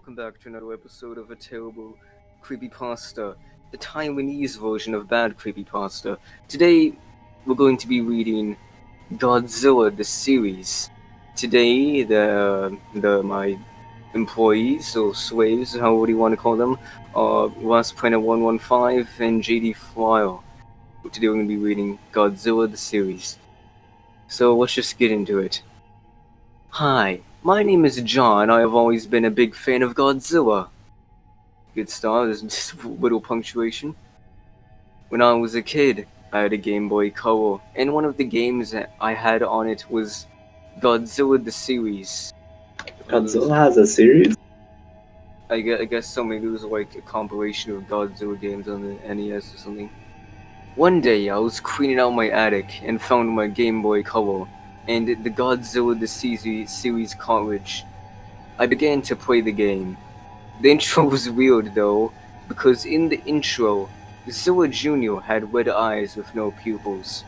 welcome back to another episode of a terrible creepypasta, the Taiwanese version of bad creepypasta. Today, we're going to be reading Godzilla the series. Today, my employees or slaves, however you want to call them, are Last Planet 115 and JD Flyer. Today, we're going to be reading Godzilla the series. So let's just get into it. Hi, my name is John. I have always been a big fan of Godzilla. Good start, there's just a little punctuation. When I was a kid, I had a Game Boy Color, and one of the games that I had on it was Godzilla the series. Godzilla has a series? I guess so, maybe it was like a compilation of Godzilla games on the NES or something. One day, I was cleaning out my attic and found my Game Boy Color and the Godzilla the series cartridge. I began to play the game. The intro was weird though, because in the intro, Zilla Jr. had red eyes with no pupils.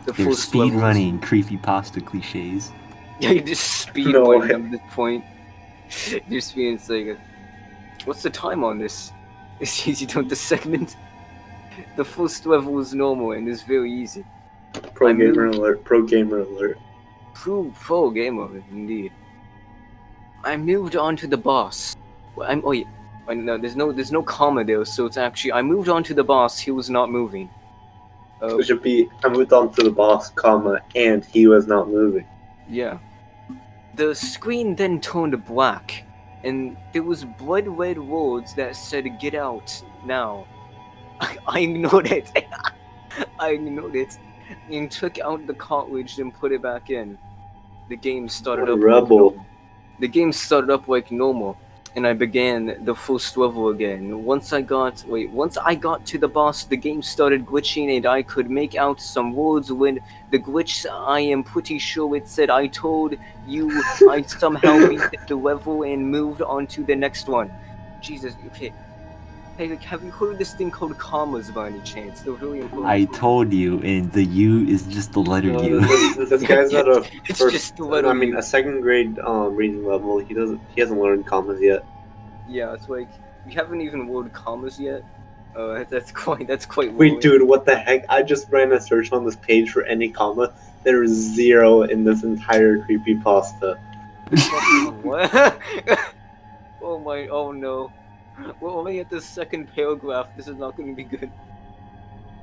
You're speedrunning creepypasta cliches. Yeah, you just speedrunning them at this point. Just being like, what's the time on this? It's easy to the segment. The first level is normal and is very easy. Pro gamer alert. Pro gamer, indeed. I moved on to the boss. No, there's no comma there, so it's actually I moved on to the boss. He was not moving. It should be I moved on to the boss, comma, and he was not moving. Yeah. The screen then turned black, and there was blood red words that said "Get out now." I ignored it. I ignored it and took out the cartridge and put it back in. The game started up. Rebel. The game started up like normal, and I began the first level again. Once I got to the boss, the game started glitching, and I could make out some words. When the glitch, I am pretty sure it said, "I told you." I somehow beat the level and moved on to the next one. Jesus, okay. Hey, have you heard this thing called commas by any chance? They're really important. I told you, and the U is just the letter U. This guy's at a It's first, just the letter U. a second grade reading level. He hasn't learned commas yet. Yeah, it's like we haven't even learned commas yet. That's quite. Wait, dude, what the heck? I just ran a search on this page for any comma. There is 0 in this entire creepypasta. What? Oh no. We're only at the second paragraph. This is not going to be good.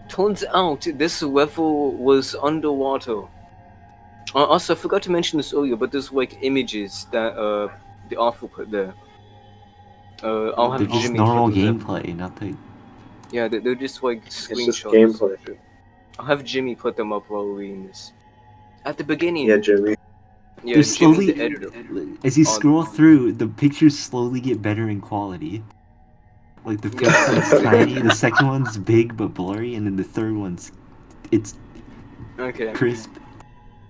Turns out this level was underwater. Also, I forgot to mention this earlier, but there's like images that the author put there. I'll have They're just Jimmy normal put them. gameplay, nothing. Yeah, they're just like screenshots. It's just gameplay. I'll have Jimmy put them up while we're reading this. At the beginning. Yeah, Jimmy. Yeah, There's Jimmy's slowly, the editor. as you scroll through, the pictures slowly get better in quality. Like the first one's tiny, the second one's big but blurry, and then the third one's okay. crisp.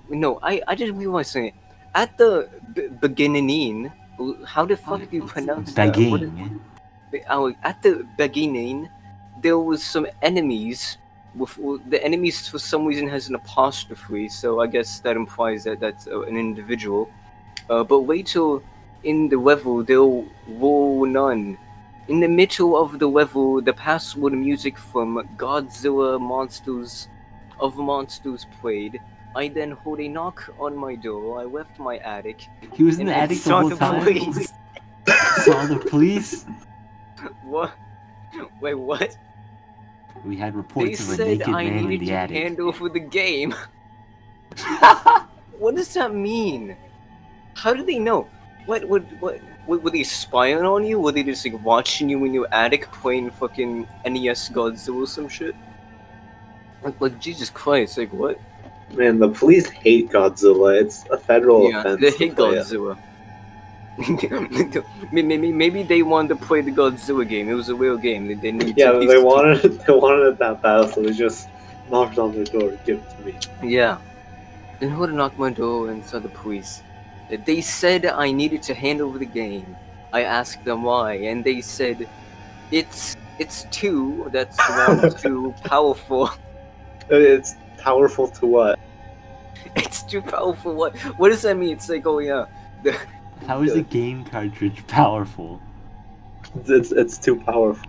No, I just realized something. At the beginning, how the fuck do you pronounce that? Beginning. At the beginning, there was some enemies. The enemies for some reason has an apostrophe, so I guess that implies that that's an individual. But later in the level, there were none. In the middle of the level, the password music from Godzilla Monsters played. I then heard a knock on my door. I left my attic. He was in the attic the whole time? Saw the police? What? Wait, what? We had reports of a They naked said I man in needed the to attic. hand over the game. What does that mean? How did they know? What were they spying on you? Were they just like watching you in your attic playing fucking NES Godzilla or some shit? Like Jesus Christ, like what? Man, the police hate Godzilla. It's a federal offense. They hate Godzilla. Maybe they wanted to play the Godzilla game. It was a real game. They need yeah, to. they wanted it that bad, so they just knocked on their door. Give it to me. Yeah. Then who knocked my door and saw the police? They said I needed to hand over the game. I asked them why, and they said, "It's too. That's too powerful." It's powerful to what? It's too powerful. What does that mean? It's like, oh yeah. How is a game cartridge powerful? It's too powerful.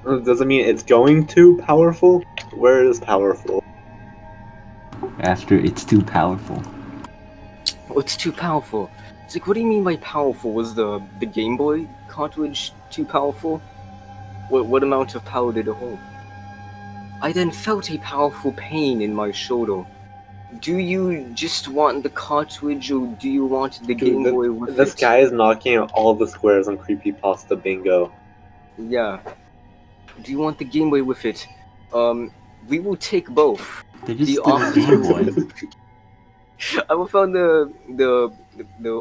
Doesn't mean it's going too powerful. Where is powerful? After it's too powerful. Oh, it's too powerful. It's like, what do you mean by powerful? Was the Game Boy cartridge too powerful? What amount of power did it hold? I then felt a powerful pain in my shoulder. Do you just want the cartridge, or do you want the Game Boy with This it? guy is knocking out all the squares on Creepypasta bingo. Yeah. Do you want the Game Boy with it? We will take both. They're just The still a Game Boy. I found the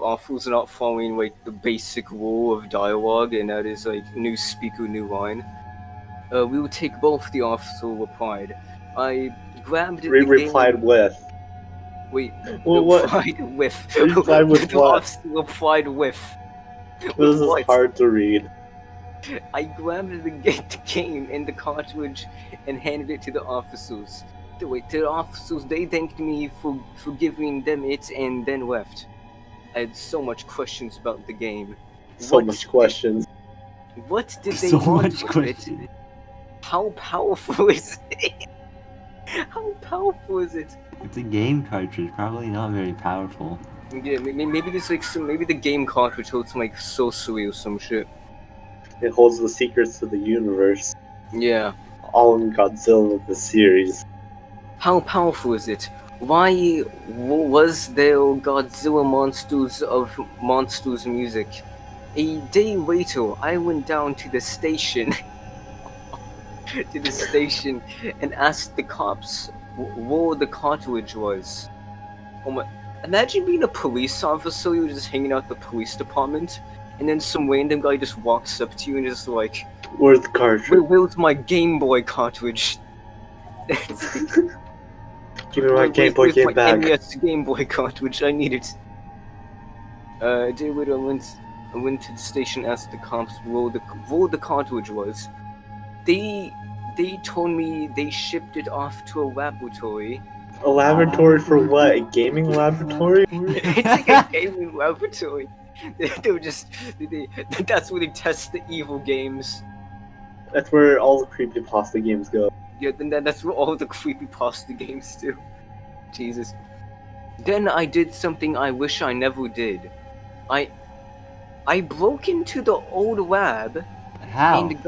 authors not following like the basic rule of dialogue, and that is like new speaker, new line. We will take both. The officer replied. I grabbed the Replied game. with. Wait, Well, what? replied with. Replied with the what? officer replied with. This is what? hard to read. I grabbed the game and the cartridge and handed it to the officers. To the officers, they thanked me for giving them it and then left. I had so much questions about the game. So much questions. What did they So want much with question. it? How powerful is it? How powerful is it? It's a game cartridge, probably not very powerful. Yeah, maybe there's like maybe the game cartridge holds some like sorcery or some shit. It holds the secrets to the universe. Yeah. All in Godzilla the series. How powerful is it? Why was there Godzilla Monsters music? A day later, I went down to the station, and asked the cops where the cartridge was. Oh my! Imagine being a police officer, you're just hanging out at the police department, and then some random guy just walks up to you and just like, Where's the cartridge? Where's my Game Boy cartridge? Give me my Game Boy Where's game my back. NES Game Boy cartridge? I need it. A day later, I went to the station, asked the cops where the cartridge was. They told me they shipped it off to a laboratory. A laboratory for what? A gaming laboratory? It's like a gaming laboratory. They were just that's where they test the evil games. That's where all the Creepypasta games go. Yeah, then that's where all the Creepypasta games do. Jesus. Then I did something I wish I never did. I broke into the old lab. How? And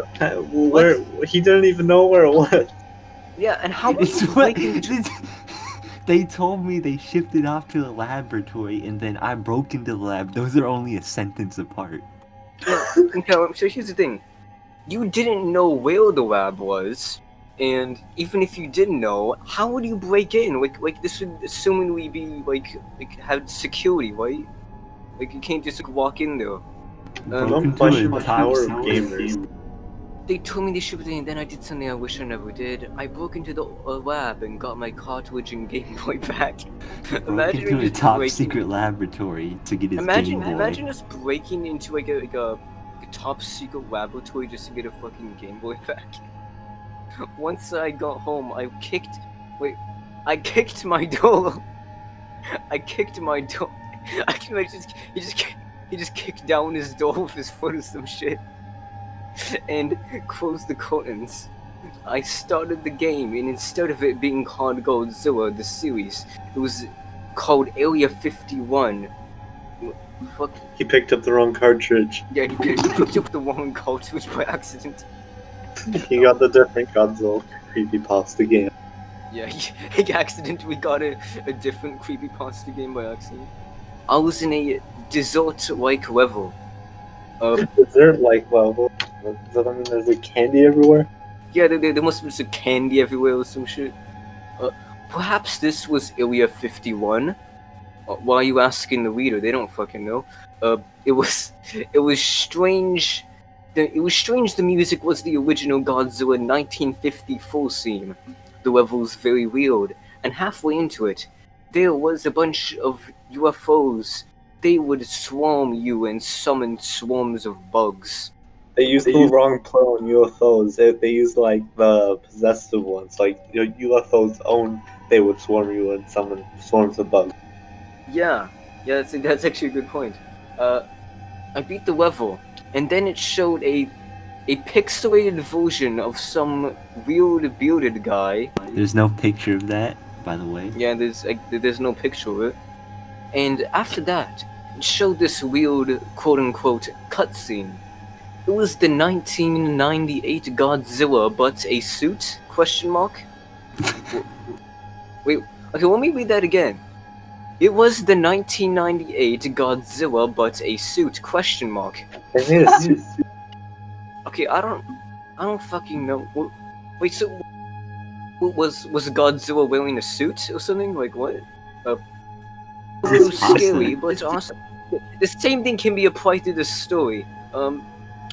Where? He didn't even know where it was. Yeah, and how It's was what, breaking into... they told me they shipped it off to the laboratory, and then I broke into the lab. Those are only a sentence apart. Yeah, okay, so here's the thing. You didn't know where the lab was, and even if you didn't know, how would you break in? Like this would assumingly be like have security, right? Like you can't just like, walk in there. Don't question the power of gamers. They told me they shipped it in, then I did something I wish I never did. I broke into the lab and got my cartridge and Game Boy back. Broke into a top secret laboratory to get his Game Boy. Imagine us breaking into like a top secret laboratory just to get a fucking Game Boy back. Once I got home, I kicked my door. I kicked my door. He just kicked down his door with his foot or some shit, and closed the curtains. I started the game, and instead of it being called Godzilla, the series, it was called Area 51. Fuck. He picked up the wrong cartridge. Yeah, he picked up the wrong cartridge by accident. He got the different Godzilla Creepypasta game. Yeah, he accidentally got a different Creepypasta game by accident. I was in a dessert-like level. Dessert-like level? Does that mean there's like candy everywhere? Yeah, there must have been some candy everywhere or some shit. Perhaps this was Area 51? Why are you asking the reader? They don't fucking know. It was strange. It was strange the music was the original Godzilla 1954 theme. The level was very weird, and halfway into it, there was a bunch of UFOs. They would swarm you and summon swarms of bugs. They used the wrong plural in UFOs. They used like the possessive ones. Like UFOs own, they would swarm you and summon swarms of bugs. Yeah, that's actually a good point. I beat the level. and then it showed a pixelated version of some weird bearded guy. There's no picture of that, by the way. Yeah, there's no picture of it. And after that, it showed this weird quote-unquote cutscene. It was the 1998 Godzilla, but a suit? Question mark? Wait, okay, let me read that again. It was the 1998 Godzilla, but a suit? Question mark. They made a suit. Okay, I don't fucking know. Wait, so was Godzilla wearing a suit or something? Like what? It was It's awesome. scary, but it's awesome. The same thing can be applied to this story.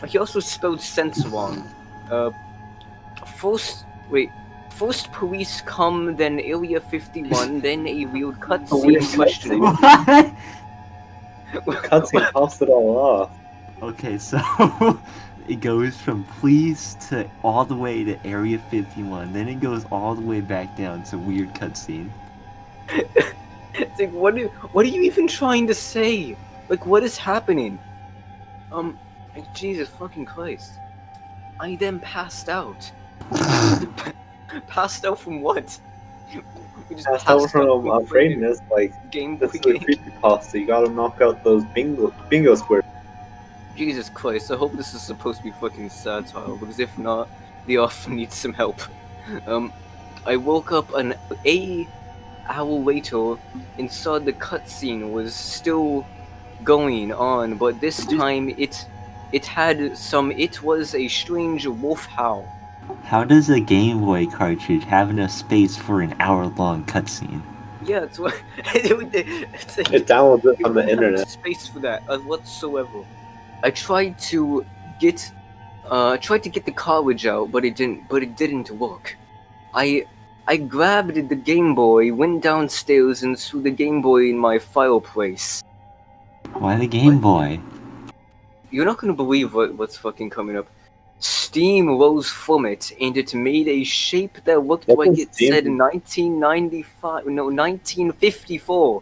He also spelled sense wrong. First police come, then Area 51, then a weird cutscene question mark. What? Cutscene pops it all off. Okay, so it goes from please to all the way to Area 51, then it goes all the way back down to weird cutscene. It's like, what are you even trying to say? Like, what is happening? Like, Jesus fucking Christ. I then passed out. Passed out from what? We just That's how from freaking afraidness, like, Game this Boy is a game. creepypasta. You gotta knock out those bingo squares. Jesus Christ, I hope this is supposed to be fucking satire, because if not, the author needs some help. I woke up an hour later and saw the cutscene was still going on, but this time it was a strange wolf howl. How does a Game Boy cartridge have enough space for an hour-long cutscene? Yeah, it's what it's like, It downloads it from the wouldn't have internet. space for that whatsoever. I tried to get the cartridge out, but it didn't work. I grabbed the Game Boy, went downstairs, and threw the Game Boy in my fireplace. Why the Game Boy? You're not gonna believe what's fucking coming up. Steam rose from it, and it made a shape that looked What like does it steam said do? 1995, no, 1954.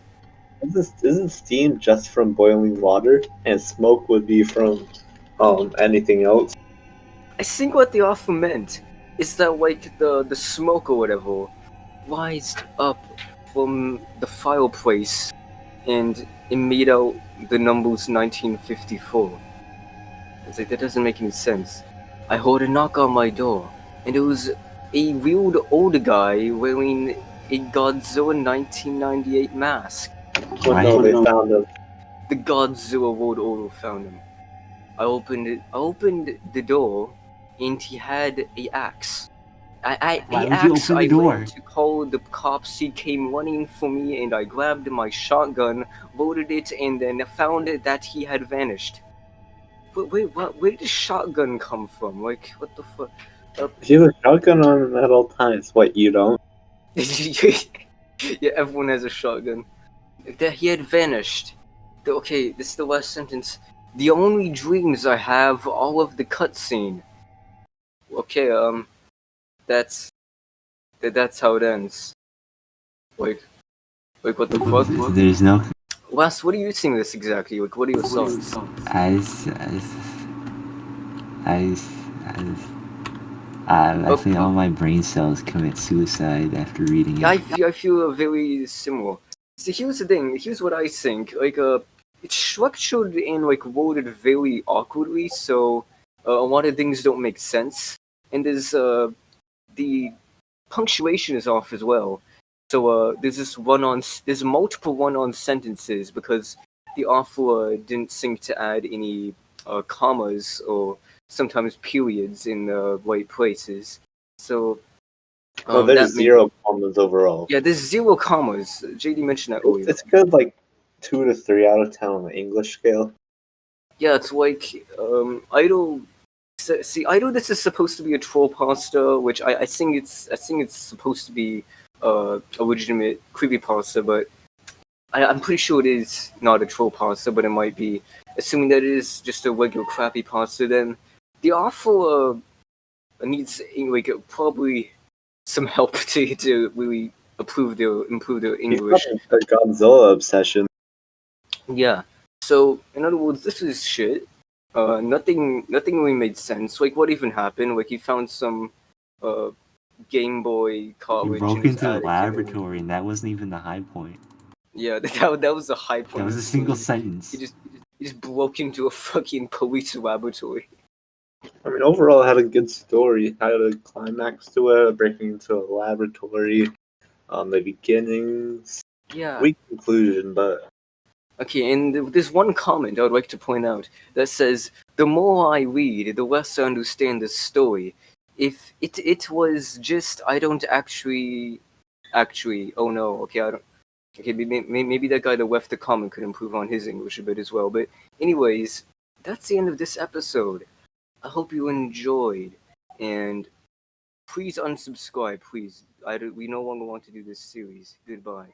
Isn't steam just from boiling water, and smoke would be from anything else? I think what the author meant is that, like, the smoke or whatever rised up from the fireplace, and it made out the numbers 1954. It's like, that doesn't make any sense. I heard a knock on my door, and it was a weird old guy wearing a Godzilla 1998 mask. Well, no, they found him. The Godzilla World Order found him. I opened the door, and he had a axe. Why would you open the door? Ran to call the cops. He came running for me, and I grabbed my shotgun, loaded it, and then found that he had vanished. Wait, what? Where did the shotgun come from? Like, what the fuck? He has a shotgun on him at all times. What, you don't? Yeah, everyone has a shotgun. That he had vanished. Okay, this is the last sentence. The only dreams I have, all of the cutscene. Okay, that's how it ends. Like what the fuck? There's no. Wes, what do you think of this exactly? Like, what are your thoughts? I think all my brain cells commit suicide after reading it. I feel very similar. So here's the thing. Here's what I think. Like, it's structured and like worded very awkwardly, so a lot of things don't make sense. And there's the punctuation is off as well. So there's multiple run-on sentences because the author didn't think to add any commas or sometimes periods in the right places. So There's 0 commas overall. Yeah, there's 0 commas. JD mentioned that earlier. It's good, like 2 to 3 out of 10 on the English scale. Yeah, it's like Idol. See, Idol. This is supposed to be a troll pasta, which I think it's supposed to be a legitimate creepypasta, but I'm pretty sure it is not a troll pasta, but it might be. Assuming that it is just a regular crappy pasta, then the author needs like probably some help to really improve their English. The Godzilla obsession. Yeah. So in other words, this is shit. Nothing really made sense. Like, what even happened? Like, he found some uh Game Boy He College in broke his into the attic, and laboratory, and that wasn't even the high point. yeah, that was the high point That of was the a single story. sentence. He just broke into a fucking police laboratory. I mean, overall, it had a good story. It had a climax to it, breaking into a laboratory. The beginnings, Yeah. weak conclusion, but Okay, and there's one comment I would like to point out that says, "The more I read, the less I understand the story. If it was just I don't actually oh no, okay, I don't okay maybe that guy that left the comment could improve on his English a bit as well. But anyways, that's the end of this episode. I hope you enjoyed, and please unsubscribe, please. We no longer want to do this series. Goodbye."